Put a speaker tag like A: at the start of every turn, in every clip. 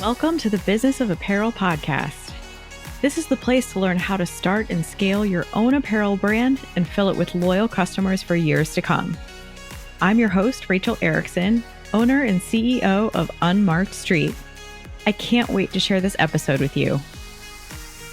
A: Welcome to the Business of Apparel podcast. This is the place to learn how to start and scale your own apparel brand and fill it with loyal customers for years to come. I'm your host, Rachel Erickson, owner and CEO of Unmarked Street. I can't wait to share this episode with you.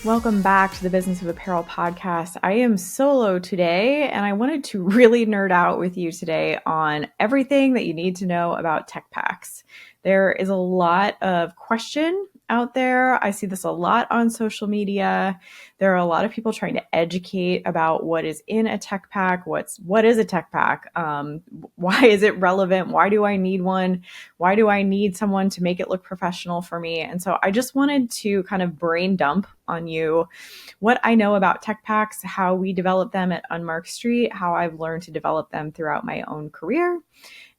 A: Welcome back to the Business of Apparel podcast. I am solo today, and I wanted to really nerd out with you today on everything that you need to know about tech packs. There is a lot of question out there. I see this a lot on social media. There are a lot of people trying to educate about what is in a tech pack. What is a tech pack? Why is it relevant? Why do I need one? Why do I need someone to make it look professional for me? And so I just wanted to kind of brain dump on you what I know about tech packs, how we develop them at Unmarked Street, how I've learned to develop them throughout my own career.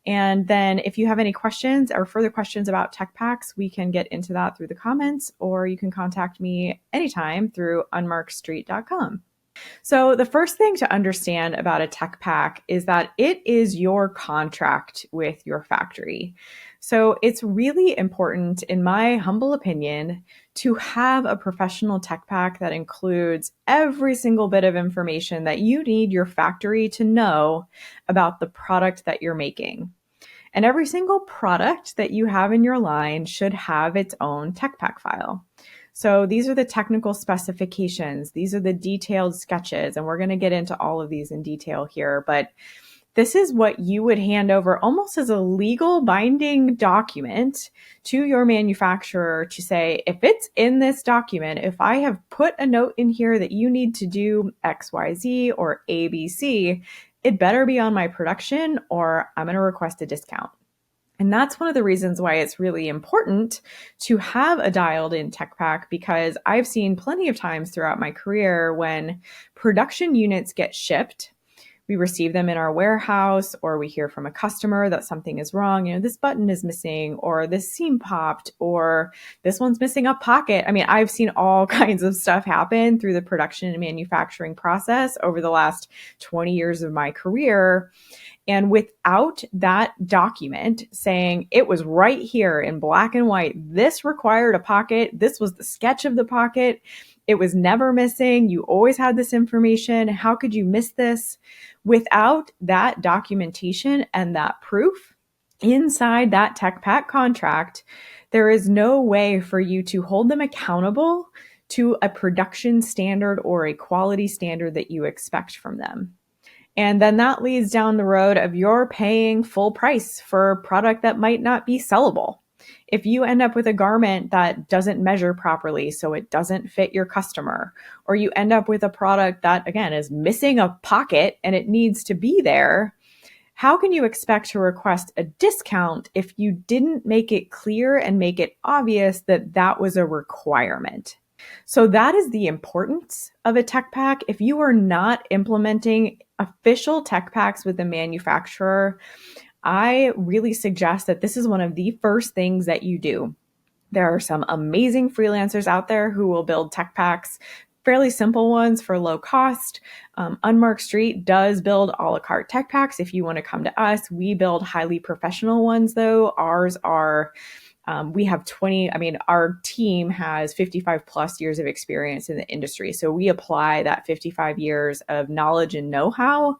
A: And then if you have any questions or further questions about tech packs, we can get into that through the comments, or you can contact me anytime through unmarkedstreet.com. So the first thing to understand about a tech pack is that it is your contract with your factory. So it's really important, in my humble opinion, to have a professional tech pack that includes every single bit of information that you need your factory to know about the product that you're making. And every single product that you have in your line should have its own tech pack file. So these are the technical specifications. These are the detailed sketches, and we're going to get into all of these in detail here. But this is what you would hand over almost as a legal binding document to your manufacturer to say, if it's in this document, if I have put a note in here that you need to do XYZ or ABC, it better be on my production or I'm going to request a discount. And that's one of the reasons why it's really important to have a dialed in tech pack, because I've seen plenty of times throughout my career when production units get shipped, we receive them in our warehouse, or we hear from a customer that something is wrong. This button is missing, or this seam popped, or this one's missing a pocket. I mean, I've seen all kinds of stuff happen through the production and manufacturing process over the last 20 years of my career. And without that document saying it was right here in black and white, this required a pocket, this was the sketch of the pocket, it was never missing, you always had this information, how could you miss this? Without that documentation and that proof inside that tech pack contract, there is no way for you to hold them accountable to a production standard or a quality standard that you expect from them. And then that leads down the road of you're paying full price for a product that might not be sellable. If you end up with a garment that doesn't measure properly, so it doesn't fit your customer, or you end up with a product that, again, is missing a pocket and it needs to be there, how can you expect to request a discount if you didn't make it clear and make it obvious that that was a requirement? So that is the importance of a tech pack. If you are not implementing official tech packs with the manufacturer, I really suggest that this is one of the first things that you do. There are some amazing freelancers out there who will build tech packs, fairly simple ones for low cost. Unmarked Street does build a la carte tech packs. If you want to come to us, we build highly professional ones though. Ours are we have our team has 55 plus years of experience in the industry. So we apply that 55 years of knowledge and know-how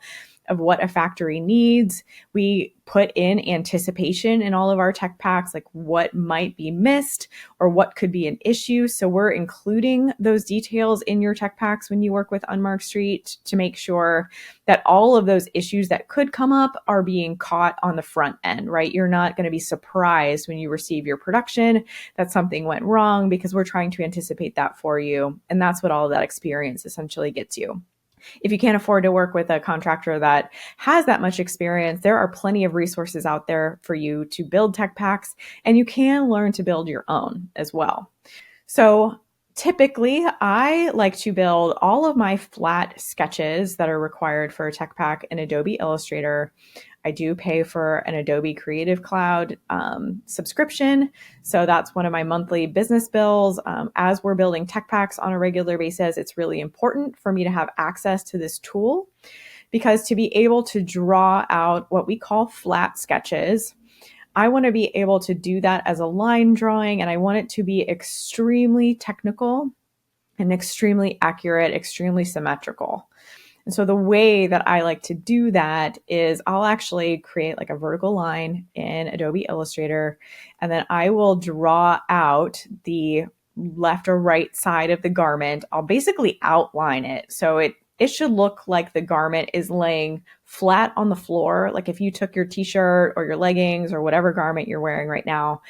A: of what a factory needs. We put in anticipation in all of our tech packs, like what might be missed or what could be an issue. So we're including those details in your tech packs when you work with Unmarked Street to make sure that all of those issues that could come up are being caught on the front end, right? You're not going to be surprised when you receive your production that something went wrong, because we're trying to anticipate that for you. And that's what all of that experience essentially gets you. If you can't afford to work with a contractor that has that much experience, there are plenty of resources out there for you to build tech packs, and you can learn to build your own as well. So typically, I like to build all of my flat sketches that are required for a tech pack in Adobe Illustrator. I do pay for an Adobe Creative Cloud subscription. So that's one of my monthly business bills. As we're building tech packs on a regular basis, it's really important for me to have access to this tool, because to be able to draw out what we call flat sketches, I want to be able to do that as a line drawing, and I want it to be extremely technical and extremely accurate, extremely symmetrical. And so the way that I like to do that is I'll actually create like a vertical line in Adobe Illustrator, and then I will draw out the left or right side of the garment. I'll basically outline it. So it should look like the garment is laying flat on the floor. Like if you took your t-shirt or your leggings or whatever garment you're wearing right now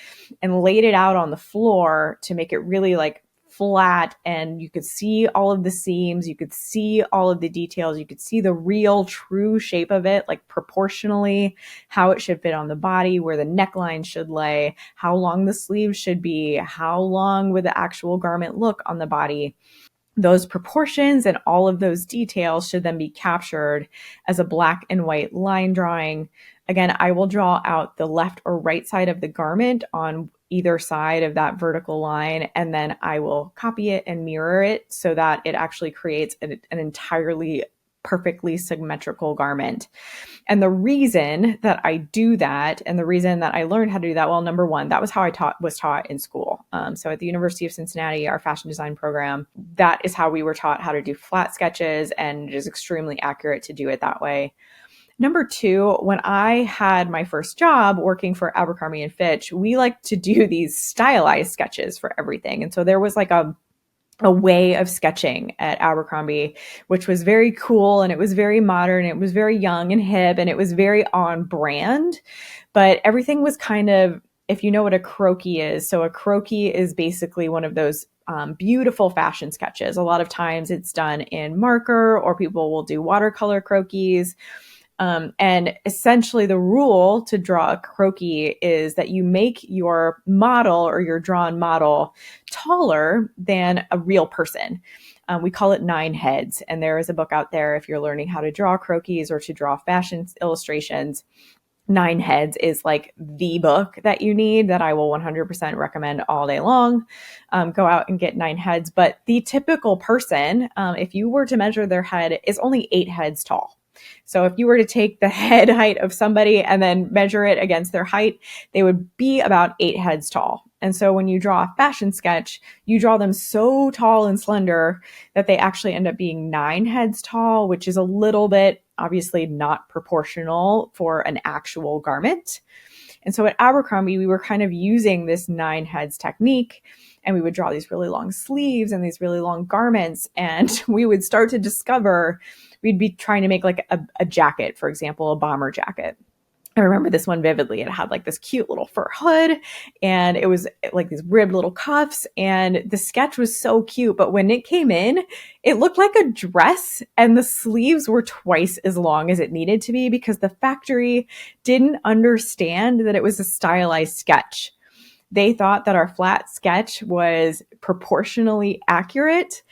A: and laid it out on the floor to make it really like flat, and you could see all of the seams, you could see all of the details, you could see the real true shape of it, like proportionally how it should fit on the body, where the neckline should lay, how long the sleeves should be, how long would the actual garment look on the body. Those proportions and all of those details should then be captured as a black and white line drawing. Again, I will draw out the left or right side of the garment on either side of that vertical line, and then I will copy it and mirror it so that it actually creates an entirely perfectly symmetrical garment. And the reason that I do that, and the reason that I learned how to do that, well, number one, that was how I was taught in school. So at the University of Cincinnati, our fashion design program, that is how we were taught how to do flat sketches, and it is extremely accurate to do it that way. Number two, when I had my first job working for Abercrombie and Fitch, we like to do these stylized sketches for everything. And so there was like a way of sketching at Abercrombie, which was very cool, and it was very modern. It was very young and hip, and it was very on brand, but everything was kind of, if you know what a croquis is. So a croquis is basically one of those beautiful fashion sketches. A lot of times it's done in marker, or people will do watercolor croquis. And essentially the rule to draw a croquis is that you make your model or your drawn model taller than a real person. We call it 9 heads. And there is a book out there if you're learning how to draw croquis or to draw fashion illustrations. 9 heads is like the book that you need, that I will 100% recommend all day long. Go out and get 9 heads. But the typical person, if you were to measure their head, is only 8 heads tall. So if you were to take the head height of somebody and then measure it against their height, they would be about 8 heads tall. And so when you draw a fashion sketch, you draw them so tall and slender that they actually end up being 9 heads tall, which is a little bit obviously not proportional for an actual garment. And so at Abercrombie, we were kind of using this 9 heads technique, and we would draw these really long sleeves and these really long garments. And we would start to discover, we'd be trying to make like a jacket, for example, a bomber jacket. I remember this one vividly. It had like this cute little fur hood, and it was like these ribbed little cuffs, and the sketch was so cute. But when it came in, it looked like a dress, and the sleeves were twice as long as it needed to be because the factory didn't understand that it was a stylized sketch. They thought that our flat sketch was proportionally accurate.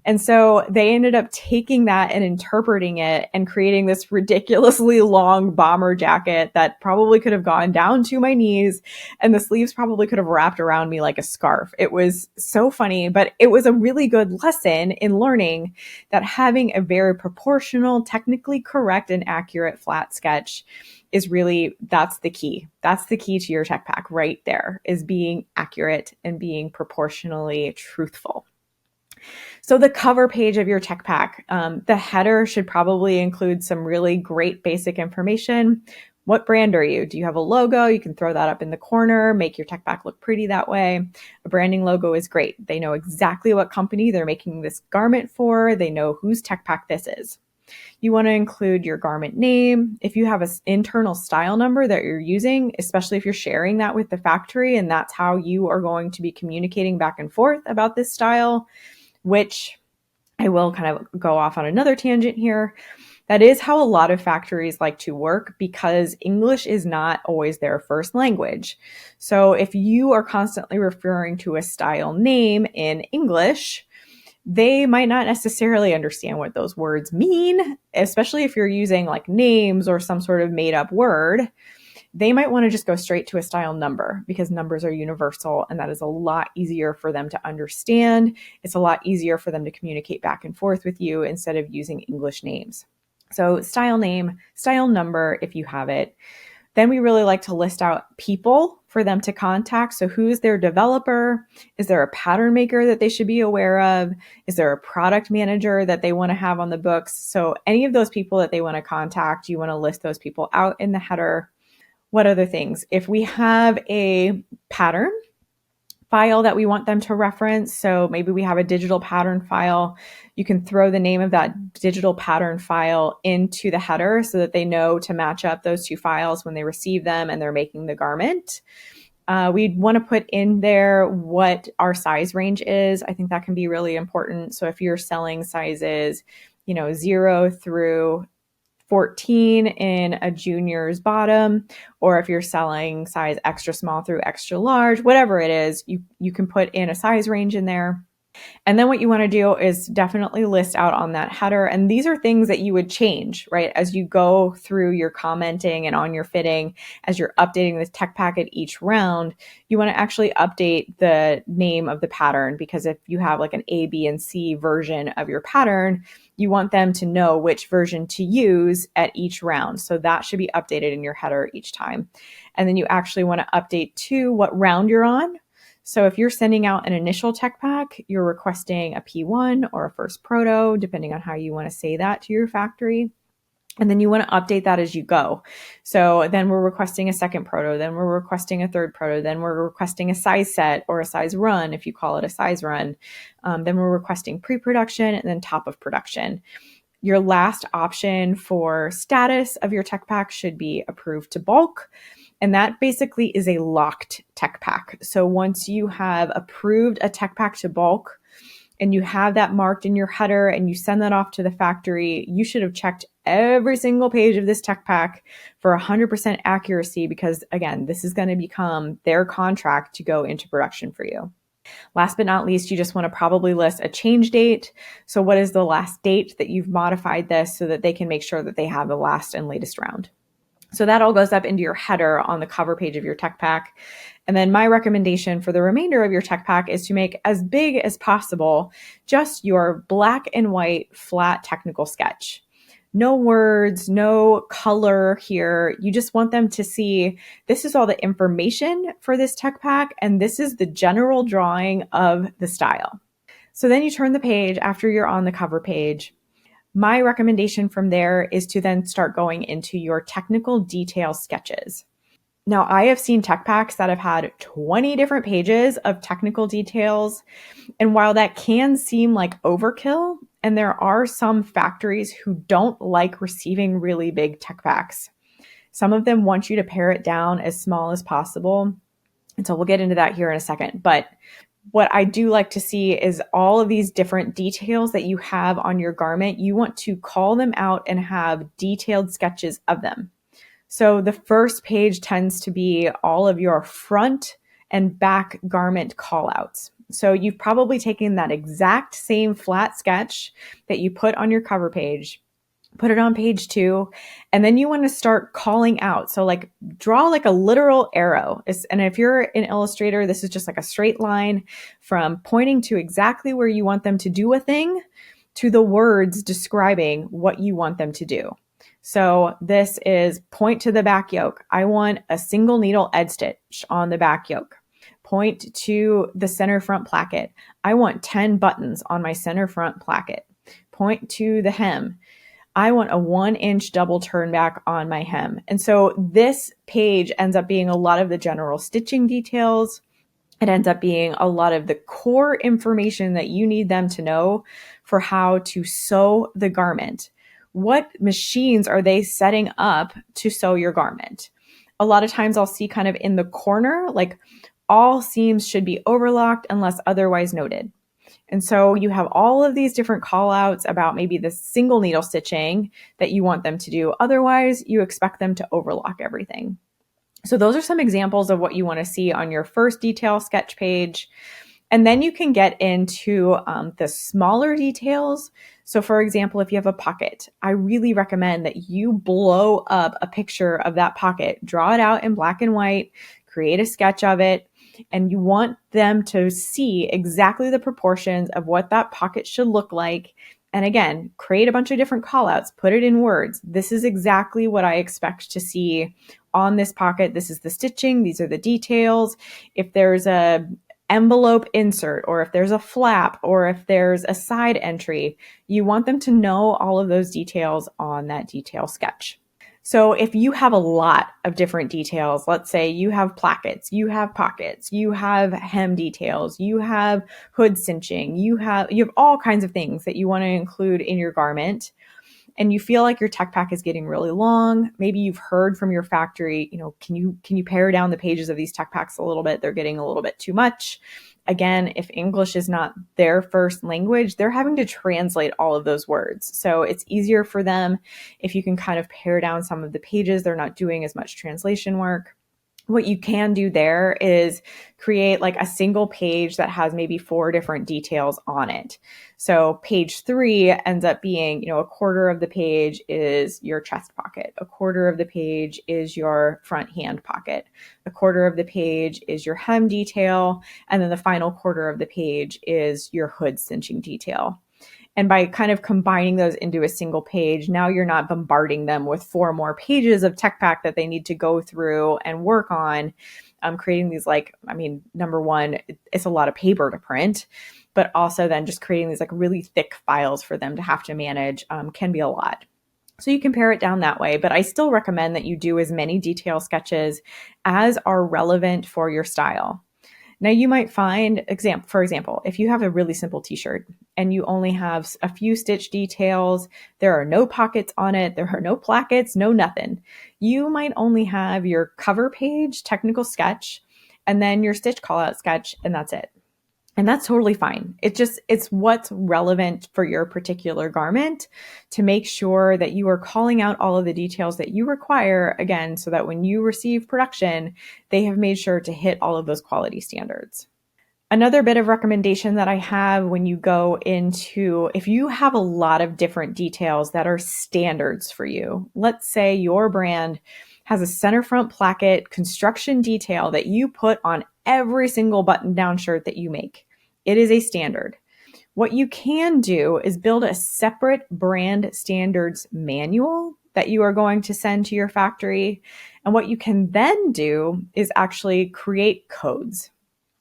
A: And so they ended up taking that and interpreting it and creating this ridiculously long bomber jacket that probably could have gone down to my knees, and the sleeves probably could have wrapped around me like a scarf. It was so funny, but it was a really good lesson in learning that having a very proportional, technically correct and accurate flat sketch is really, that's the key. That's the key to your tech pack right there, is being accurate and being proportionally truthful. So the cover page of your tech pack, the header should probably include some really great basic information. What brand are you? Do you have a logo? You can throw that up in the corner, make your tech pack look pretty that way. A branding logo is great. They know exactly what company they're making this garment for. They know whose tech pack this is. You want to include your garment name. If you have an internal style number that you're using, especially if you're sharing that with the factory and that's how you are going to be communicating back and forth about this style, which I will kind of go off on another tangent here. That is how a lot of factories like to work, because English is not always their first language. So if you are constantly referring to a style name in English, they might not necessarily understand what those words mean, especially if you're using like names or some sort of made up word. They might want to just go straight to a style number, because numbers are universal, and that is a lot easier for them to understand. It's a lot easier for them to communicate back and forth with you instead of using English names. So style name, style number, if you have it. Then we really like to list out people for them to contact. So who's their developer? Is there a pattern maker that they should be aware of? Is there a product manager that they want to have on the books? So any of those people that they want to contact, you want to list those people out in the header. What other things? If we have a pattern file that we want them to reference, so maybe we have a digital pattern file, you can throw the name of that digital pattern file into the header so that they know to match up those two files when they receive them and they're making the garment. We'd want to put in there what our size range is. I think that can be really important. So if you're selling sizes, 0 through 14 in a junior's bottom, or if you're selling size extra small through extra large, whatever it is, you can put in a size range in there. And then what you want to do is definitely list out on that header. And these are things that you would change, right? As you go through your commenting and on your fitting, as you're updating the tech packet each round, you want to actually update the name of the pattern, because if you have like an A, B, and C version of your pattern, you want them to know which version to use at each round. So that should be updated in your header each time. And then you actually want to update to what round you're on. So if you're sending out an initial tech pack, you're requesting a P1 or a first proto, depending on how you want to say that to your factory. And then you want to update that as you go. So then we're requesting a second proto, then we're requesting a third proto, then we're requesting a size set or a size run, if you call it a size run. Then we're requesting pre-production and then top of production. Your last option for status of your tech pack should be approved to bulk. And that basically is a locked tech pack. So once you have approved a tech pack to bulk and you have that marked in your header and you send that off to the factory, you should have checked every single page of this tech pack for 100% accuracy, because again, this is going to become their contract to go into production for you. Last but not least, you just want to probably list a change date. So what is the last date that you've modified this, so that they can make sure that they have the last and latest round. So that all goes up into your header on the cover page of your tech pack. And then my recommendation for the remainder of your tech pack is to make as big as possible just your black and white flat technical sketch. No words, no color here. You just want them to see this is all the information for this tech pack, and this is the general drawing of the style. So then you turn the page after you're on the cover page. My recommendation from there is to then start going into your technical detail sketches. Now, I have seen tech packs that have had 20 different pages of technical details. And while that can seem like overkill, and there are some factories who don't like receiving really big tech packs, some of them want you to pare it down as small as possible. And so we'll get into that here in a second. But what I do like to see is all of these different details that you have on your garment. You want to call them out and have detailed sketches of them. So the first page tends to be all of your front and back garment callouts. So you've probably taken that exact same flat sketch that you put on your cover page, put it on page 2, and then you want to start calling out. So like draw like a literal arrow. And if you're an illustrator, this is just like a straight line from pointing to exactly where you want them to do a thing to the words describing what you want them to do. So this is point to the back yoke. I want a single needle edge stitch on the back yoke. Point to the center front placket. I want 10 buttons on my center front placket. Point to the hem. I want a 1-inch double turn back on my hem. And so this page ends up being a lot of the general stitching details. It ends up being a lot of the core information that you need them to know for how to sew the garment. What machines are they setting up to sew your garment? A lot of times I'll see kind of in the corner, like all seams should be overlocked unless otherwise noted. And so you have all of these different call outs about maybe the single needle stitching that you want them to do. Otherwise, you expect them to overlock everything. So those are some examples of what you want to see on your first detail sketch page. And then you can get into the smaller details. So for example, if you have a pocket, I really recommend that you blow up a picture of that pocket, draw it out in black and white, create a sketch of it, and you want them to see exactly the proportions of what that pocket should look like And again, create a bunch of different callouts, put it in words. This is exactly what I expect to see on this pocket. This is the stitching. These are the details. If there's a envelope insert, or if there's a flap, or if there's a side entry, you want them to know all of those details on that detail sketch. So if you have a lot of different details, let's say you have plackets, you have pockets, you have hem details, you have hood cinching, you have all kinds of things that you want to include in your garment, and you feel like your tech pack is getting really long. Maybe you've heard from your factory, can you pare down the pages of these tech packs a little bit? They're getting a little bit too much. Again, if English is not their first language, they're having to translate all of those words. So it's easier for them if you can kind of pare down some of the pages. They're not doing as much translation work. What you can do there is create like a single page that has maybe 4 different details on it. So page 3 ends up being, a quarter of the page is your chest pocket. A quarter of the page is your front hand pocket. A quarter of the page is your hem detail. And then the final quarter of the page is your hood cinching detail. And by kind of combining those into a single page, now you're not bombarding them with 4 more pages of tech pack that they need to go through and work on. Creating these number one, it's a lot of paper to print, but also then just creating these like really thick files for them to have to manage can be a lot. So you can pare it down that way, but I still recommend that you do as many detail sketches as are relevant for your style. Now you might find, for example, if you have a really simple t-shirt and you only have a few stitch details, there are no pockets on it, there are no plackets, no nothing. You might only have your cover page, technical sketch, and then your stitch callout sketch, and that's it. And that's totally fine. It's what's relevant for your particular garment to make sure that you are calling out all of the details that you require, again, so that when you receive production, they have made sure to hit all of those quality standards. Another bit of recommendation that I have when you go into, if you have a lot of different details that are standards for you, let's say your brand has a center front placket construction detail that you put on every single button-down shirt that you make. It is a standard. What you can do is build a separate brand standards manual that you are going to send to your factory. And what you can then do is actually create codes.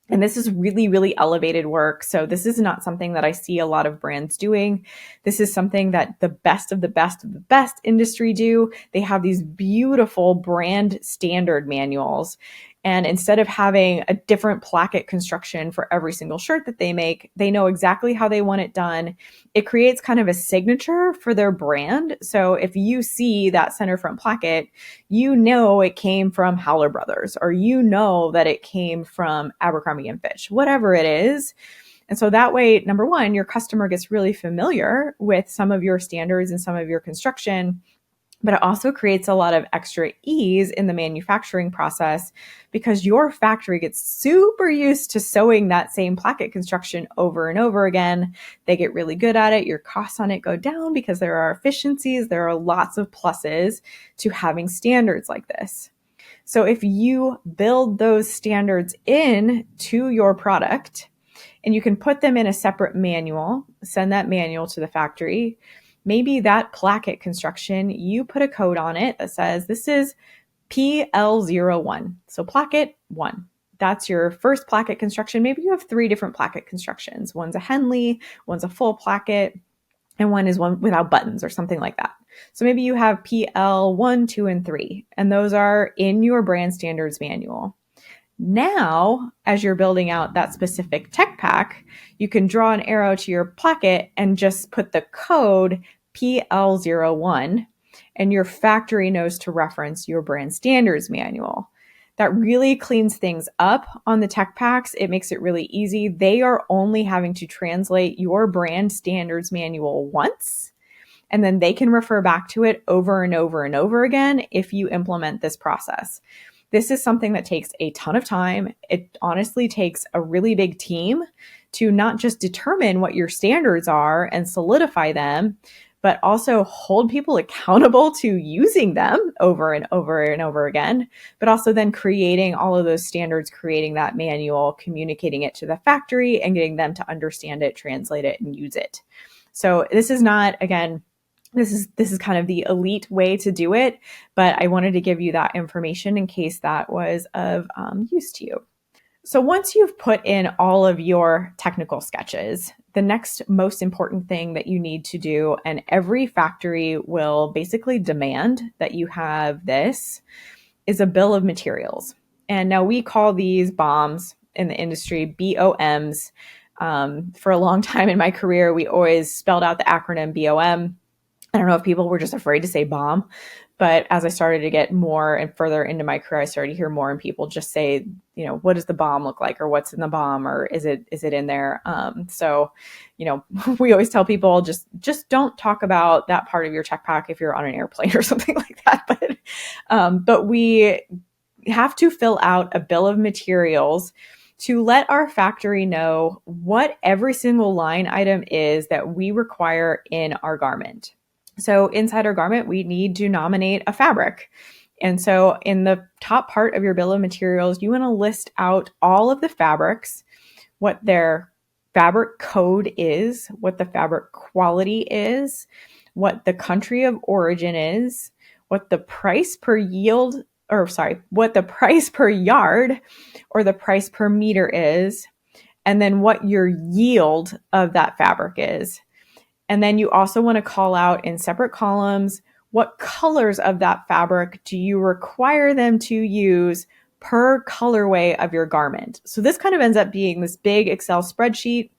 A: And this is really, really elevated work. So this is not something that I see a lot of brands doing. This is something that the best of the best of the best industry do. They have these beautiful brand standard manuals. And instead of having a different placket construction for every single shirt that they make, they know exactly how they want it done. It creates kind of a signature for their brand. So if you see that center front placket, you know it came from Howler Brothers, or you know that it came from Abercrombie and Fitch, whatever it is. And so that way, number one, your customer gets really familiar with some of your standards and some of your construction. But it also creates a lot of extra ease in the manufacturing process because your factory gets super used to sewing that same placket construction over and over again. They get really good at it. Your costs on it go down because there are efficiencies. There are lots of pluses to having standards like this. So if you build those standards in to your product and you can put them in a separate manual, send that manual to the factory. Maybe that placket construction, you put a code on it that says this is PL01. So placket 1. That's your first placket construction. Maybe you have 3 different placket constructions. One's a Henley, one's a full placket, and one is one without buttons or something like that. So maybe you have PL1, 2, and 3, and those are in your brand standards manual. Now, as you're building out that specific tech pack, you can draw an arrow to your placket and just put the code PL01, and your factory knows to reference your brand standards manual. That really cleans things up on the tech packs. It makes it really easy. They are only having to translate your brand standards manual once, and then they can refer back to it over and over and over again if you implement this process. This is something that takes a ton of time. It honestly takes a really big team to not just determine what your standards are and solidify them, but also hold people accountable to using them over and over and over again, but also then creating all of those standards, creating that manual, communicating it to the factory, and getting them to understand it, translate it, and use it. So this is not, again, this is kind of the elite way to do it, but I wanted to give you that information in case that was of use to you. So once you've put in all of your technical sketches, the next most important thing that you need to do, and every factory will basically demand that you have this, is a bill of materials. And now we call these BOMs in the industry BOMs. For a long time in my career, we always spelled out the acronym BOM. I don't know if people were just afraid to say bomb, but as I started to get more and further into my career, I started to hear more and people just say, what does the bomb look like, or what's in the bomb, or is it in there? So, we always tell people just don't talk about that part of your tech pack if you're on an airplane or something like that. But we have to fill out a bill of materials to let our factory know what every single line item is that we require in our garment. So inside our garment, we need to nominate a fabric. And so in the top part of your bill of materials, you want to list out all of the fabrics, what their fabric code is, what the fabric quality is, what the country of origin is, what the price per what the price per yard or the price per meter is, and then what your yield of that fabric is. And then you also want to call out in separate columns, what colors of that fabric do you require them to use per colorway of your garment? So this kind of ends up being this big Excel spreadsheet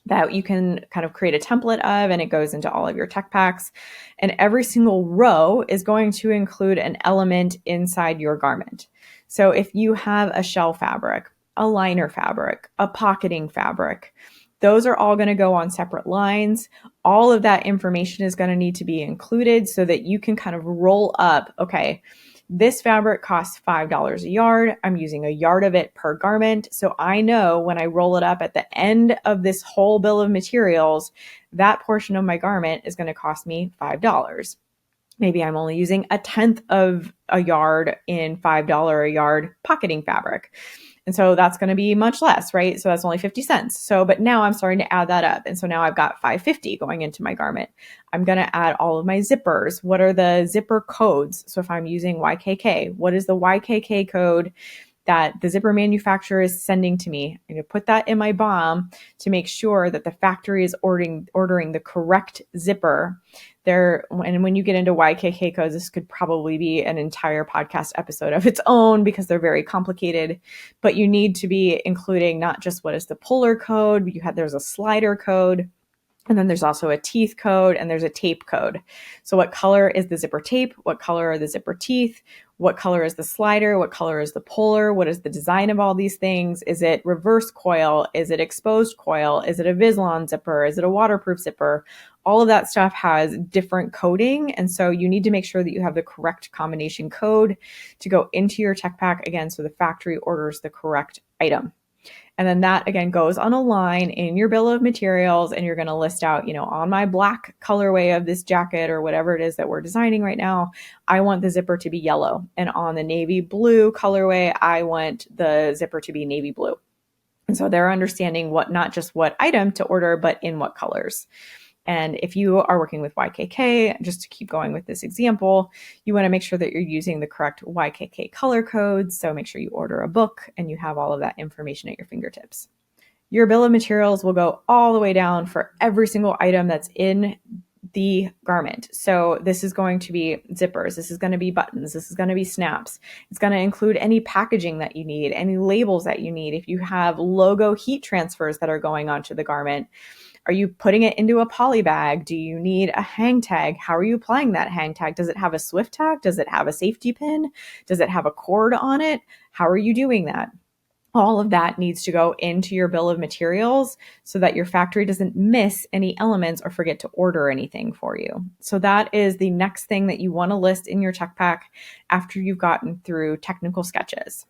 A: that you can kind of create a template of, and it goes into all of your tech packs. And every single row is going to include an element inside your garment. So if you have a shell fabric, a liner fabric, a pocketing fabric, those are all going to go on separate lines. All of that information is going to need to be included so that you can kind of roll up, okay, this fabric costs $5 a yard. I'm using a yard of it per garment. So I know when I roll it up at the end of this whole bill of materials, that portion of my garment is going to cost me $5. Maybe I'm only using a tenth of a yard in $5 a yard pocketing fabric. And so that's going to be much less, right? So that's only 50 cents. So, but now I'm starting to add that up. And so now I've got $5.50 going into my garment. I'm going to add all of my zippers. What are the zipper codes? So if I'm using YKK, what is the YKK code that the zipper manufacturer is sending to me? I'm going to put that in my BOM to make sure that the factory is ordering the correct zipper. And when you get into YKK codes, this could probably be an entire podcast episode of its own because they're very complicated. But you need to be including not just what is the puller code, there's a slider code, and then there's also a teeth code, and there's a tape code. So what color is the zipper tape? What color are the zipper teeth? What color is the slider? What color is the puller? What is the design of all these things? Is it reverse coil? Is it exposed coil? Is it a Vislon zipper? Is it a waterproof zipper? All of that stuff has different coding. And so you need to make sure that you have the correct combination code to go into your tech pack, again, so the factory orders the correct item. And then that, again, goes on a line in your bill of materials, and you're going to list out, on my black colorway of this jacket or whatever it is that we're designing right now, I want the zipper to be yellow. And on the navy blue colorway, I want the zipper to be navy blue. And so they're understanding not just what item to order, but in what colors. And if you are working with YKK, just to keep going with this example, you want to make sure that you're using the correct YKK color codes. So make sure you order a book and you have all of that information at your fingertips. Your bill of materials will go all the way down for every single item that's in the garment. So this is going to be zippers. This is going to be buttons. This is going to be snaps. It's going to include any packaging that you need, any labels that you need. If you have logo heat transfers that are going onto the garment, are you putting it into a poly bag? Do you need a hang tag? How are you applying that hang tag? Does it have a Swift tag? Does it have a safety pin? Does it have a cord on it? How are you doing that? All of that needs to go into your bill of materials so that your factory doesn't miss any elements or forget to order anything for you. So that is the next thing that you want to list in your tech pack after you've gotten through technical sketches.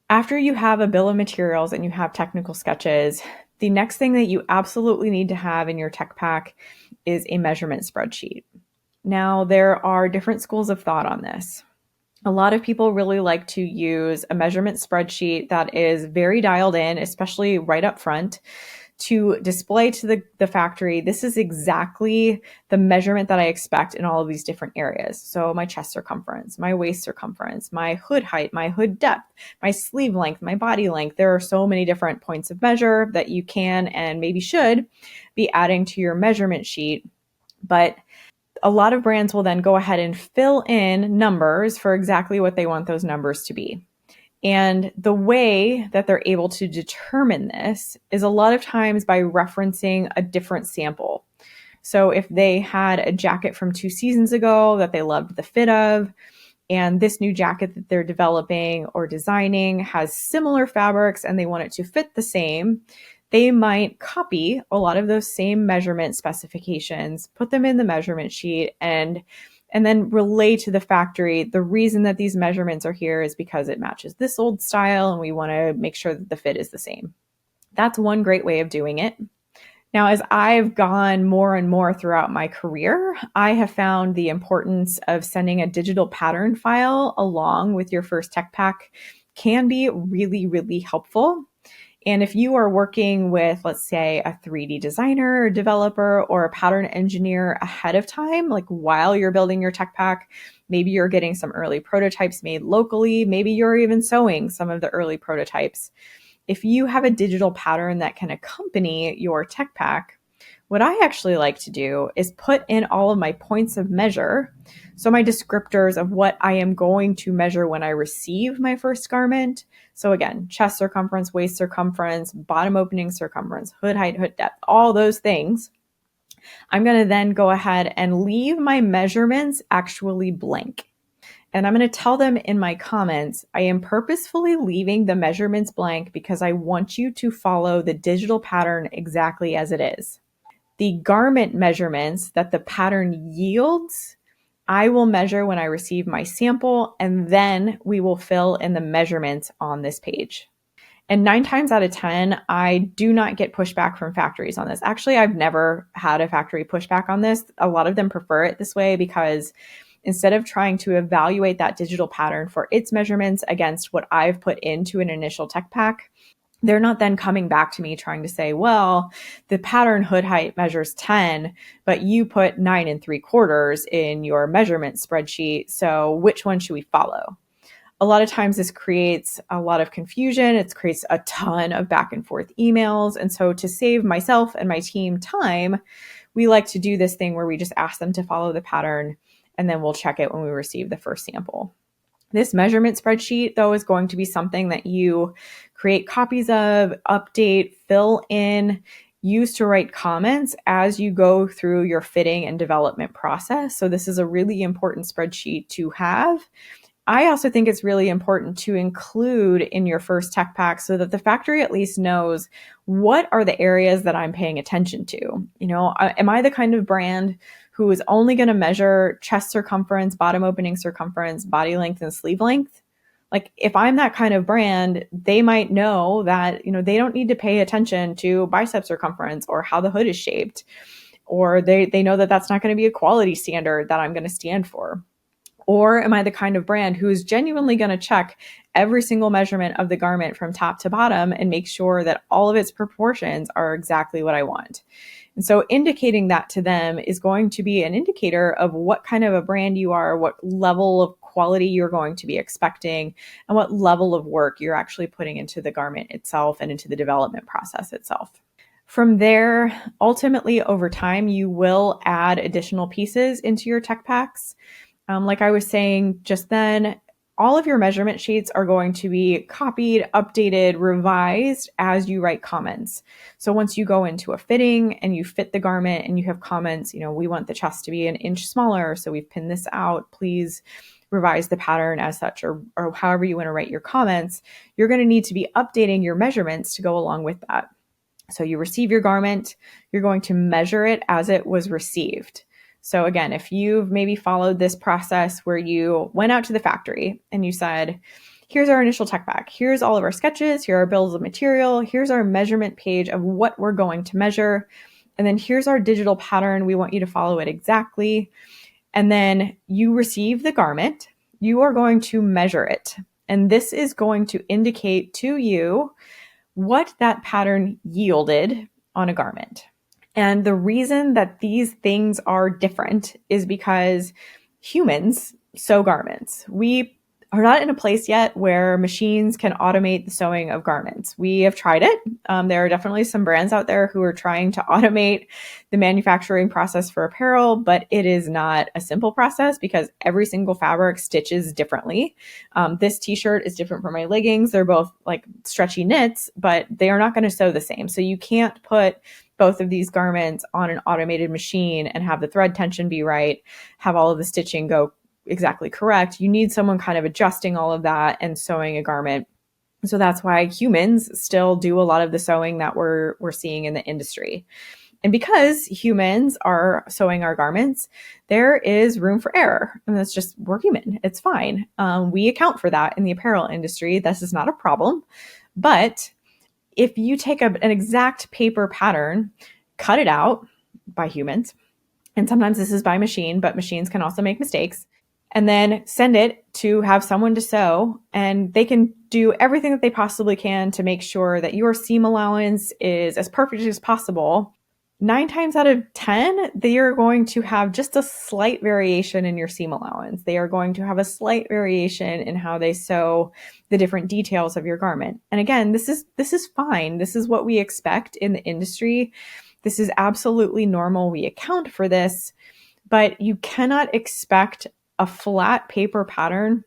A: After you have a bill of materials and you have technical sketches, the next thing that you absolutely need to have in your tech pack is a measurement spreadsheet. Now, there are different schools of thought on this. A lot of people really like to use a measurement spreadsheet that is very dialed in, especially right up front, to display to the factory, this is exactly the measurement that I expect in all of these different areas. So my chest circumference, my waist circumference, my hood height, my hood depth, my sleeve length, my body length. There are so many different points of measure that you can and maybe should be adding to your measurement sheet. But a lot of brands will then go ahead and fill in numbers for exactly what they want those numbers to be. And the way that they're able to determine this is a lot of times by referencing a different sample. So if they had a jacket from 2 seasons ago that they loved the fit of, and this new jacket that they're developing or designing has similar fabrics and they want it to fit the same, they might copy a lot of those same measurement specifications, put them in the measurement sheet, and then relay to the factory, the reason that these measurements are here is because it matches this old style and we want to make sure that the fit is the same. That's one great way of doing it. Now, as I've gone more and more throughout my career, I have found the importance of sending a digital pattern file along with your first tech pack can be really, really helpful. And if you are working with, let's say, a 3D designer or developer or a pattern engineer ahead of time, like while you're building your tech pack, maybe you're getting some early prototypes made locally, maybe you're even sewing some of the early prototypes. If you have a digital pattern that can accompany your tech pack, what I actually like to do is put in all of my points of measure. So my descriptors of what I am going to measure when I receive my first garment. So again, chest circumference, waist circumference, bottom opening circumference, hood height, hood depth, all those things. I'm going to then go ahead and leave my measurements actually blank. And I'm going to tell them in my comments, I am purposefully leaving the measurements blank because I want you to follow the digital pattern exactly as it is. The garment measurements that the pattern yields, I will measure when I receive my sample, and then we will fill in the measurements on this page. And 9 times out of 10, I do not get pushback from factories on this. Actually, I've never had a factory pushback on this. A lot of them prefer it this way because instead of trying to evaluate that digital pattern for its measurements against what I've put into an initial tech pack, they're not then coming back to me trying to say, well, the pattern hood height measures 10, but you put 9 3/4 in your measurement spreadsheet. So which one should we follow? A lot of times this creates a lot of confusion. It creates a ton of back and forth emails. And so to save myself and my team time, we like to do this thing where we just ask them to follow the pattern and then we'll check it when we receive the first sample. This measurement spreadsheet, though, is going to be something that you create copies of, update, fill in, use to write comments as you go through your fitting and development process. So this is a really important spreadsheet to have. I also think it's really important to include in your first tech pack so that the factory at least knows what are the areas that I'm paying attention to. You know, am I the kind of brand who is only going to measure chest circumference, bottom opening circumference, body length, and sleeve length? Like if I'm that kind of brand, they might know that, you know, they don't need to pay attention to bicep circumference or how the hood is shaped, or they know that that's not going to be a quality standard that I'm going to stand for. Or am I the kind of brand who is genuinely going to check every single measurement of the garment from top to bottom and make sure that all of its proportions are exactly what I want? And so indicating that to them is going to be an indicator of what kind of a brand you are, what level of quality you're going to be expecting, and what level of work you're actually putting into the garment itself and into the development process itself. From there, ultimately over time, you will add additional pieces into your tech packs. Like I was saying just then, all of your measurement sheets are going to be copied, updated, revised as you write comments. So once you go into a fitting and you fit the garment and you have comments, you know, we want the chest to be an inch smaller, so we've pinned this out, please revise the pattern as such, or however you want to write your comments, you're going to need to be updating your measurements to go along with that. So you receive your garment, you're going to measure it as it was received. So again, if you've maybe followed this process where you went out to the factory and you said, here's our initial tech pack, here's all of our sketches, here are our bills of material, here's our measurement page of what we're going to measure, and then here's our digital pattern, we want you to follow it exactly. And then you receive the garment, you are going to measure it. And this is going to indicate to you what that pattern yielded on a garment. And the reason that these things are different is because humans sew garments. We are not in a place yet where machines can automate the sewing of garments. We have tried it. There are definitely some brands out there who are trying to automate the manufacturing process for apparel, but it is not a simple process because every single fabric stitches differently. This t-shirt is different from my leggings. They're both like stretchy knits, but they are not going to sew the same. So you can't put both of these garments on an automated machine and have the thread tension be right, have all of the stitching go exactly correct. You need someone kind of adjusting all of that and sewing a garment. So that's why humans still do a lot of the sewing that we're seeing in the industry. And because humans are sewing our garments, there is room for error. And that's just, we're human. It's fine. We account for that in the apparel industry. This is not a problem. But if you take an exact paper pattern, cut it out by humans, and sometimes this is by machine, but machines can also make mistakes, and then send it to have someone to sew, and they can do everything that they possibly can to make sure that your seam allowance is as perfect as possible. 9 times out of 10, they are going to have just a slight variation in your seam allowance. They are going to have a slight variation in how they sew the different details of your garment. And again, this is fine. This is what we expect in the industry. This is absolutely normal. We account for this, but you cannot expect a flat paper pattern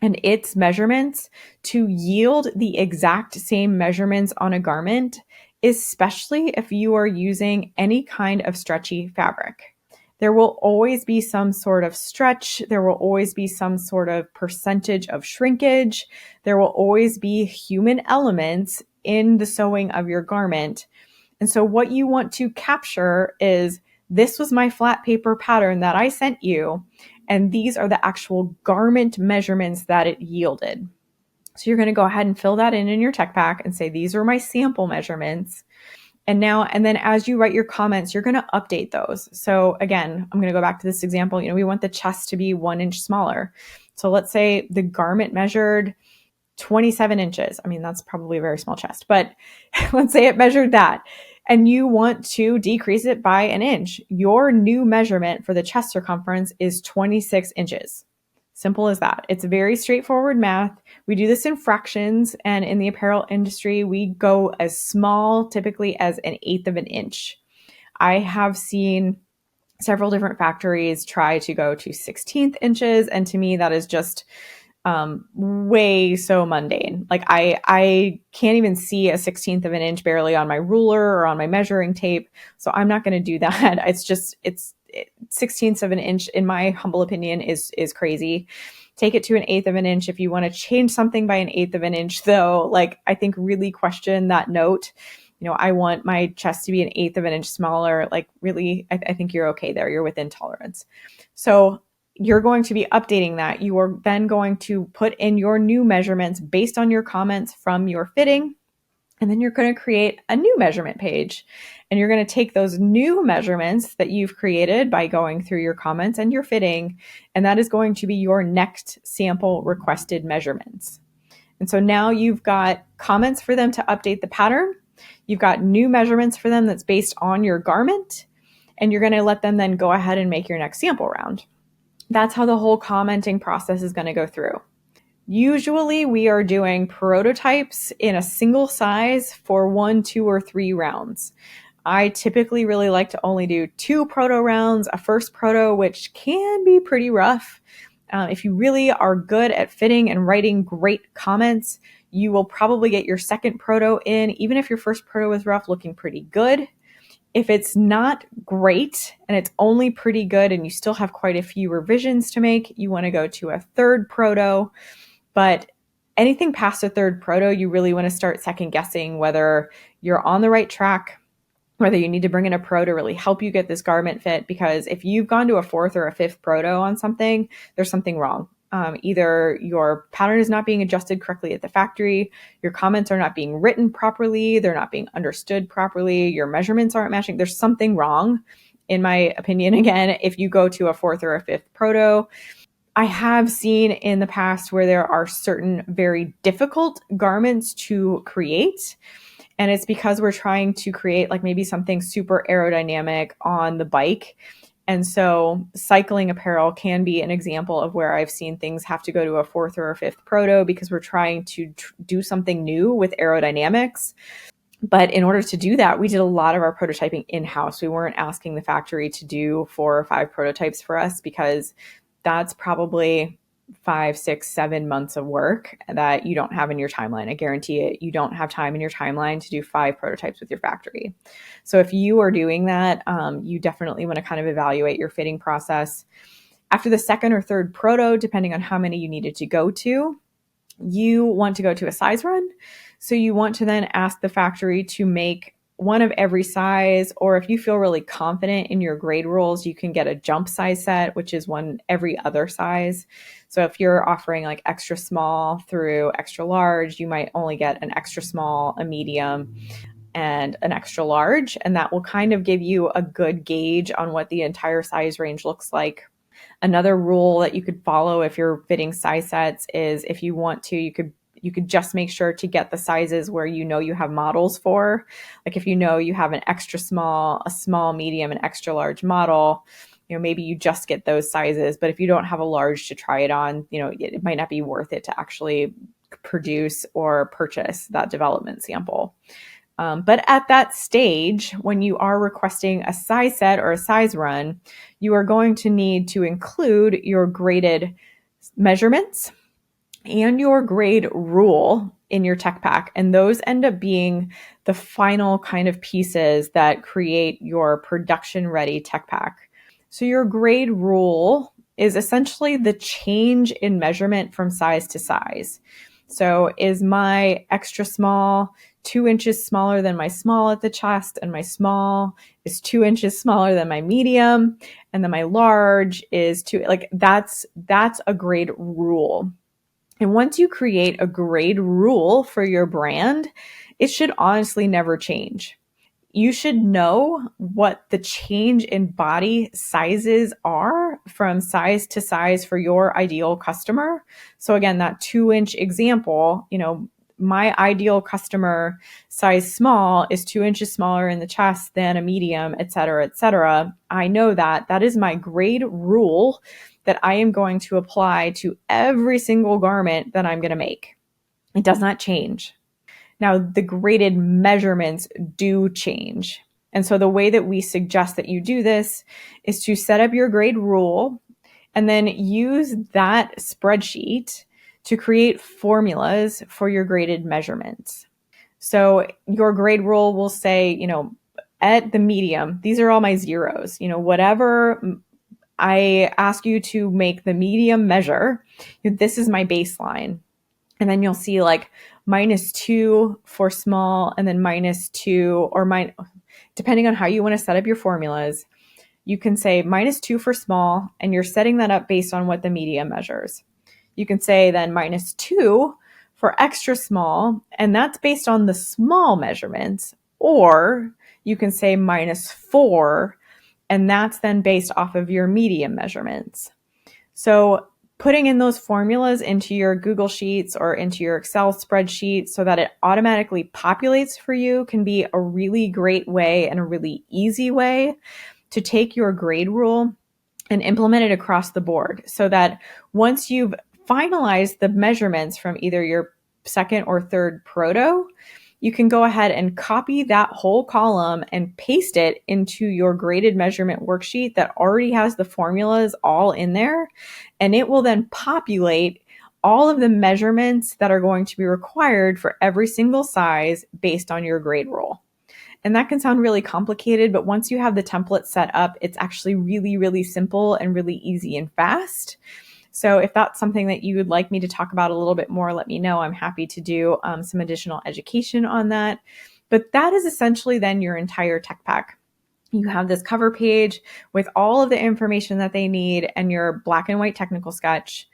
A: and its measurements to yield the exact same measurements on a garment, especially if you are using any kind of stretchy fabric. There will always be some sort of stretch. There will always be some sort of percentage of shrinkage. There will always be human elements in the sewing of your garment. And so what you want to capture is, this was my flat paper pattern that I sent you, and these are the actual garment measurements that it yielded. So you're going to go ahead and fill that in your tech pack and say, these are my sample measurements. And then as you write your comments, you're going to update those. So again, I'm going to go back to this example. We want the chest to be 1 inch smaller. So let's say the garment measured 27 inches. I mean, that's probably a very small chest, but let's say it measured that, and you want to decrease it by 1 inch. Your new measurement for the chest circumference is 26 inches. Simple as that. It's very straightforward math. We do this in fractions, and in the apparel industry, we go as small typically as 1/8 of an inch. I have seen several different factories try to go to 16th inches, and to me, that is just way so mundane. Like I can't even see a 16th of an inch barely on my ruler or on my measuring tape. So I'm not going to do that. It's 16ths of an inch, in my humble opinion, is crazy. Take it to 1/8 of an inch. If you want to change something by 1/8 of an inch, though, like, I think really question that note. I want my chest to be 1/8 of an inch smaller. Like, really, I think you're okay there. You're within tolerance. So you're going to be updating that. You are then going to put in your new measurements based on your comments from your fitting. And then you're going to create a new measurement page. And you're going to take those new measurements that you've created by going through your comments and your fitting, and that is going to be your next sample requested measurements. And so now you've got comments for them to update the pattern. You've got new measurements for them that's based on your garment. And you're going to let them then go ahead and make your next sample round. That's how the whole commenting process is going to go through. Usually we are doing prototypes in a single size for 1, 2, or 3 rounds. I typically really like to only do 2 proto rounds, a first proto, which can be pretty rough. If you really are good at fitting and writing great comments, you will probably get your second proto in, even if your first proto is rough, looking pretty good. If it's not great and it's only pretty good and you still have quite a few revisions to make, you want to go to a third proto. But anything past a third proto, you really want to start second guessing whether you're on the right track, whether you need to bring in a pro to really help you get this garment fit. Because if you've gone to a 4th or a 5th proto on something, there's something wrong. Either your pattern is not being adjusted correctly at the factory, your comments are not being written properly, they're not being understood properly, your measurements aren't matching. There's something wrong, in my opinion, again, if you go to a 4th or a 5th proto. I have seen in the past where there are certain very difficult garments to create, And it's because we're trying to create like maybe something super aerodynamic on the bike. And so cycling apparel can be an example of where I've seen things have to go to a fourth or a fifth proto because we're trying to do something new with aerodynamics. But in order to do that, we did a lot of our prototyping in-house. We weren't asking the factory to do 4 or 5 prototypes for us because that's probably 5, 6, 7 months of work that you don't have in your timeline. I guarantee it. You don't have time in your timeline to do 5 prototypes with your factory. So if you are doing that, you definitely want to kind of evaluate your fitting process. After the second or third proto, depending on how many you needed to go to, you want to go to a size run. So you want to then ask the factory to make one of every size, or if you feel really confident in your grade rules, you can get a jump size set, which is one every other size. So if you're offering like extra small through extra large, you might only get an extra small, a medium, and an extra large. And that will kind of give you a good gauge on what the entire size range looks like. Another rule that you could follow if you're fitting size sets is if you want to, you could just make sure to get the sizes where you know you have models for. Like if you know you have an extra small, a small, medium, and extra large model, maybe you just get those sizes. But if you don't have a large to try it on, it might not be worth it to actually produce or purchase that development sample. But at that stage, when you are requesting a size set or a size run, you are going to need to include your graded measurements and your grade rule in your tech pack. And those end up being the final kind of pieces that create your production ready tech pack. So your grade rule is essentially the change in measurement from size to size. So is my extra small 2 inches smaller than my small at the chest, and my small is 2 inches smaller than my medium, and then my large is 2, like that's a grade rule. And once you create a grade rule for your brand, it should honestly never change. You should know what the change in body sizes are from size to size for your ideal customer. So again, that 2-inch example, my ideal customer size small is 2 inches smaller in the chest than a medium, et cetera, et cetera. I know that is my grade rule that I am going to apply to every single garment that I'm going to make. It does not change. Now, the graded measurements do change. And so the way that we suggest that you do this is to set up your grade rule and then use that spreadsheet to create formulas for your graded measurements. So your grade rule will say, at the medium, these are all my zeros, whatever I ask you to make the medium measure, this is my baseline. And then you'll see like -2 for small, and then -2 or depending on how you want to set up your formulas, you can say -2 for small, and you're setting that up based on what the medium measures. You can say then -2 for extra small, and that's based on the small measurements, or you can say -4, and that's then based off of your medium measurements. So putting in those formulas into your Google Sheets or into your Excel spreadsheet so that it automatically populates for you can be a really great way and a really easy way to take your grade rule and implement it across the board, so that once you've finalized the measurements from either your second or third proto, you can go ahead and copy that whole column and paste it into your graded measurement worksheet that already has the formulas all in there. And it will then populate all of the measurements that are going to be required for every single size based on your grade rule. And that can sound really complicated, but once you have the template set up, it's actually really, really simple and really easy and fast. So if that's something that you would like me to talk about a little bit more, let me know. I'm happy to do some additional education on that. But that is essentially then your entire tech pack. You have this cover page with all of the information that they need and your black and white technical sketch.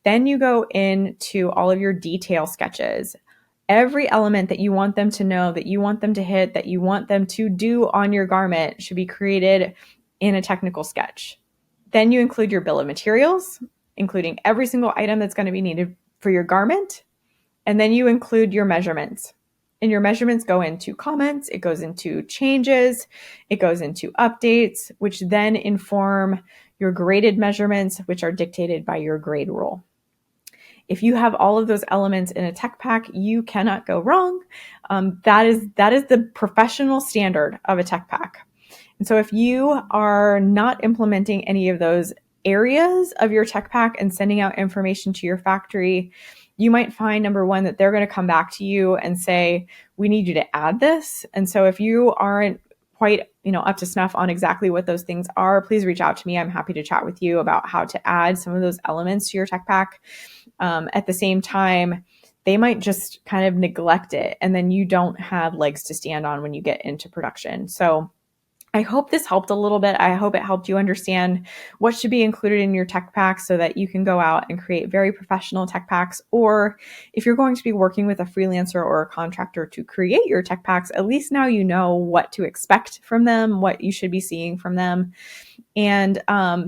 A: Then you go into all of your detail sketches. Every element that you want them to know, that you want them to hit, that you want them to do on your garment should be created in a technical sketch. Then you include your bill of materials, including every single item that's going to be needed for your garment. And then you include your measurements. And your measurements go into comments, it goes into changes, it goes into updates, which then inform your graded measurements, which are dictated by your grade rule. If you have all of those elements in a tech pack, you cannot go wrong. That is the professional standard of a tech pack. And so if you are not implementing any of those areas of your tech pack and sending out information to your factory, you might find, number one, that they're going to come back to you and say, we need you to add this. And so if you aren't quite, up to snuff on exactly what those things are, please reach out to me. I'm happy to chat with you about how to add some of those elements to your tech pack. At the same time, they might just kind of neglect it, and then you don't have legs to stand on when you get into production. So I hope this helped a little bit. I hope it helped you understand what should be included in your tech packs so that you can go out and create very professional tech packs. Or if you're going to be working with a freelancer or a contractor to create your tech packs, at least now you know what to expect from them, what you should be seeing from them. And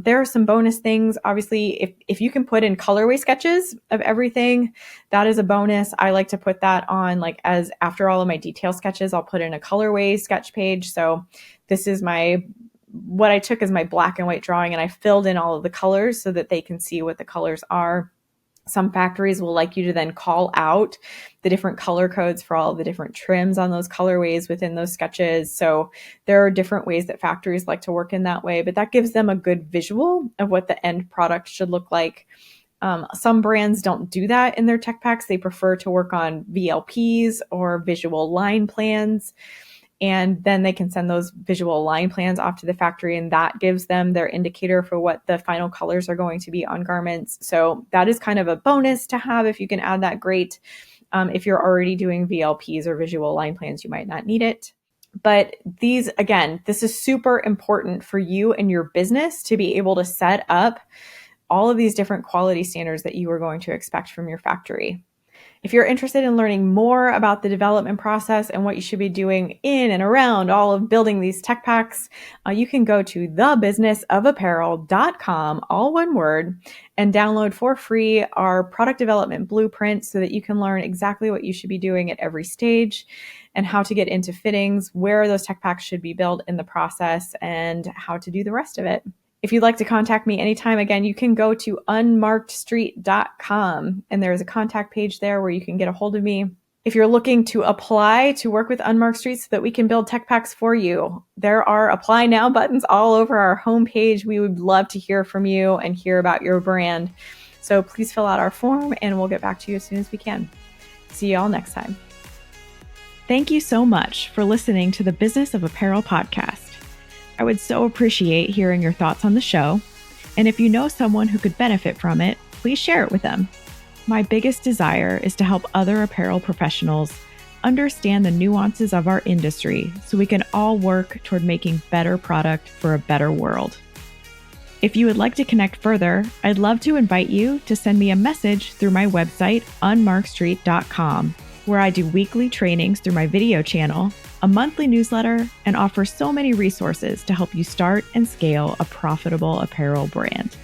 A: there are some bonus things. Obviously, if you can put in colorway sketches of everything, that is a bonus. I like to put that on, like, as after all of my detail sketches, I'll put in a colorway sketch page. So this is what I took as my black and white drawing, and I filled in all of the colors so that they can see what the colors are. Some factories will like you to then call out the different color codes for all of the different trims on those colorways within those sketches. So there are different ways that factories like to work in that way, but that gives them a good visual of what the end product should look like. Some brands don't do that in their tech packs. They prefer to work on VLPs or visual line plans. And then they can send those visual line plans off to the factory, and that gives them their indicator for what the final colors are going to be on garments. So that is kind of a bonus to have. If you can add that, great. If you're already doing VLPs or visual line plans, you might not need it. But this is super important for you and your business to be able to set up all of these different quality standards that you are going to expect from your factory. If you're interested in learning more about the development process and what you should be doing in and around all of building these tech packs, you can go to thebusinessofapparel.com, all one word, and download for free our product development blueprint so that you can learn exactly what you should be doing at every stage and how to get into fittings, where those tech packs should be built in the process, and how to do the rest of it. If you'd like to contact me anytime, again, you can go to unmarkedstreet.com, and there's a contact page there where you can get a hold of me. If you're looking to apply to work with Unmarked Street so that we can build tech packs for you, there are apply now buttons all over our homepage. We would love to hear from you and hear about your brand. So please fill out our form and we'll get back to you as soon as we can. See you all next time. Thank you so much for listening to the Business of Apparel podcast. I would so appreciate hearing your thoughts on the show. And if you know someone who could benefit from it, please share it with them. My biggest desire is to help other apparel professionals understand the nuances of our industry so we can all work toward making better product for a better world. If you would like to connect further, I'd love to invite you to send me a message through my website, unmarkedstreet.com, where I do weekly trainings through my video channel, a monthly newsletter, and offer so many resources to help you start and scale a profitable apparel brand.